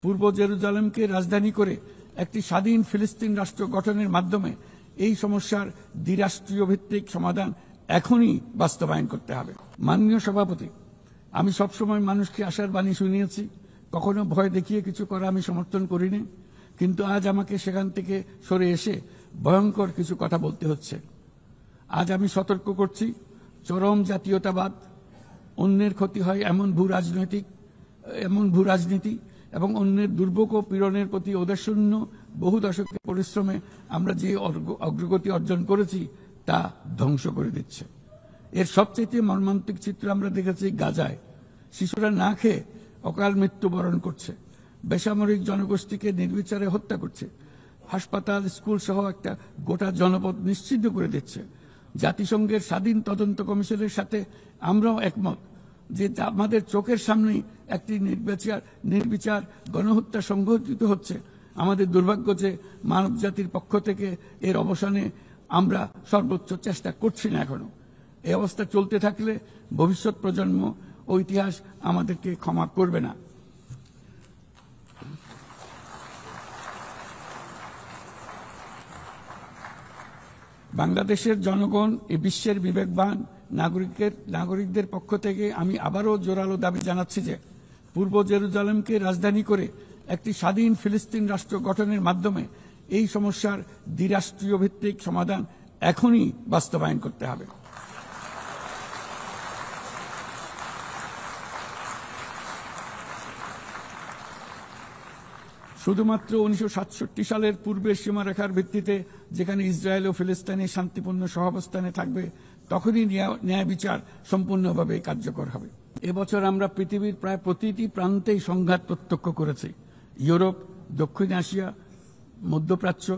পূর্ব জেরুজালেমকে রাজধানী করে একটি স্বাধীন ফিলিস্তিন রাষ্ট্র গঠনের মাধ্যমে এই সমস্যার দ্বিরাষ্ট্রীয় ভিত্তিক সমাধান এখনই বাস্তবায়ন করতে হবে। মাননীয় সভাপতি, আমি সবসময় মানুষকে আশার বাণী শুনিয়েছি, কখনো ভয় দেখিয়ে কিছু করা আমি সমর্থন করিনি, কিন্তু আজ আমাকে সেখান থেকে সরে এসে ভয়ঙ্কর কিছু কথা বলতে হচ্ছে। আজ আমি সতর্ক করছি, চরম জাতীয়তাবাদ, অন্যের ক্ষতি হয় এমন ভূ রাজনীতি এবং অন্যের দুর্ভোগ ও পীড়নের প্রতি ওদেশশূন্য বহু দশকের পরিশ্রমে আমরা যে অগ্রগতি অর্জন করেছি তা ধ্বংস করে দিচ্ছে। এর সবচেয়ে মর্মান্তিক চিত্র আমরা দেখেছি গাজায়। শিশুরা না খেয়ে অকাল মৃত্যুবরণ করছে, বেসামরিক জনগোষ্ঠীকে নির্বিচারে হত্যা করছে, হাসপাতাল, স্কুল সহ একটা গোটা জনপদ নিশ্চিহ্ন করে দিচ্ছে। জাতিসংঘের স্বাধীন তদন্ত কমিশনের সাথে আমরাও একমত যে আমাদের চোখের সামনেই একটি নির্বিচার গণহত্যা সংঘটিত হচ্ছে। আমাদের দুর্ভাগ্য যে মানব জাতির পক্ষ থেকে এর অবসানে আমরা সর্বোচ্চ চেষ্টা করছি না এখনো। এই অবস্থা চলতে থাকলে ভবিষ্যৎ প্রজন্ম ও ইতিহাস আমাদেরকে ক্ষমা করবে না। বাংলাদেশের জনগণ এই বিশ্বের বিবেকবান নাগরিকদের পক্ষ থেকে আমি আবারও জোরালো দাবি জানাচ্ছি যে পূর্ব জেরুজালেমকে রাজধানী করে একটি স্বাধীন ফিলিস্তিন রাষ্ট্র গঠনের মাধ্যমে এই সমস্যার দ্বিরাষ্ট্রীয় ভিত্তিক সমাধান এখনই বাস্তবায়ন করতে হবে। শুধুমাত্র 1967 সালের পূর্বের সীমারেখার ভিত্তিতে যেখানে ইসরায়েল ও ফিলিস্তিনের শান্তিপূর্ণ সহাবস্থানে থাকবে, তখনই ন্যায় বিচার সম্পূর্ণভাবে কার্যকর হবে। এবছর আমরা পৃথিবীর প্রায় প্রতিটি প্রান্তেই সংঘাত প্রত্যক্ষ করেছি। ইউরোপ, দক্ষিণ এশিয়া, মধ্যপ্রাচ্য,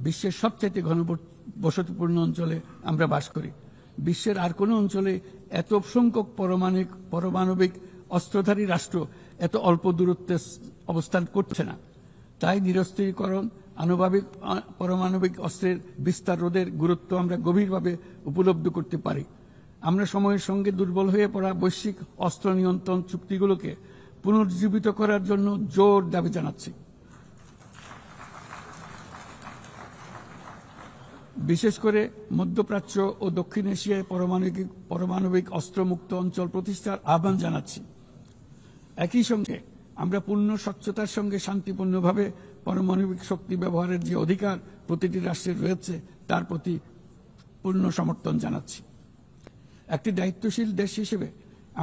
বিশ্বের সবচেয়ে ঘনবসতিপূর্ণ অঞ্চলে আমরা বাস করি। বিশ্বের আর কোনো অঞ্চলে এত সংখ্যক পারমাণবিক অস্ত্রধারী রাষ্ট্র এত অল্প দূরত্বে অবস্থান করছে না। তাই নিরস্ত্রীকরণ, পারমাণবিক অস্ত্রের বিস্তার রোধের গুরুত্ব আমরা গভীরভাবে উপলব্ধি করতে পারি। আমরা সময়ের সঙ্গে দুর্বল হয়ে পড়া বৈশ্বিক অস্ত্র নিয়ন্ত্রণ চুক্তিগুলোকে পুনর্জীবিত করার জন্য জোর দাবি জানাচ্ছি। বিশেষ করে মধ্যপ্রাচ্য ও দক্ষিণ এশিয়ায় পারমাণবিক অস্ত্রমুক্ত অঞ্চল প্রতিষ্ঠার আহ্বান জানাচ্ছি। একই সঙ্গে আমরা পূর্ণ স্বচ্ছতার সঙ্গে শান্তিপূর্ণভাবে পারমাণবিক শক্তি ব্যবহারের যে অধিকার প্রতিটি রাষ্ট্রের রয়েছে তার প্রতি পূর্ণ সমর্থন জানাচ্ছি। একটি দায়িত্বশীল দেশ হিসেবে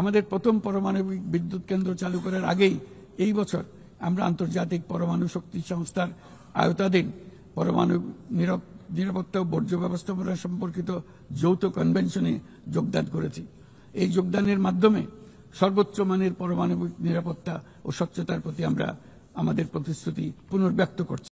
আমাদের প্রথম পারমাণবিক বিদ্যুৎ কেন্দ্র চালু করার আগেই এই বছর আমরা আন্তর্জাতিক পরমাণু শক্তি সংস্থার আওতাধীন পরমাণু নিরাপত্তা ও বর্জ্য ব্যবস্থাপনা সম্পর্কিত যৌথ কনভেনশনে যোগদান করেছি। এই যোগদানের মাধ্যমে সর্বোচ্চ মানের পারমাণবিক নিরাপত্তা ও স্বচ্ছতার প্রতি আমরা আমাদের প্রতিশ্রুতি পুনর্ব্যক্ত করছি।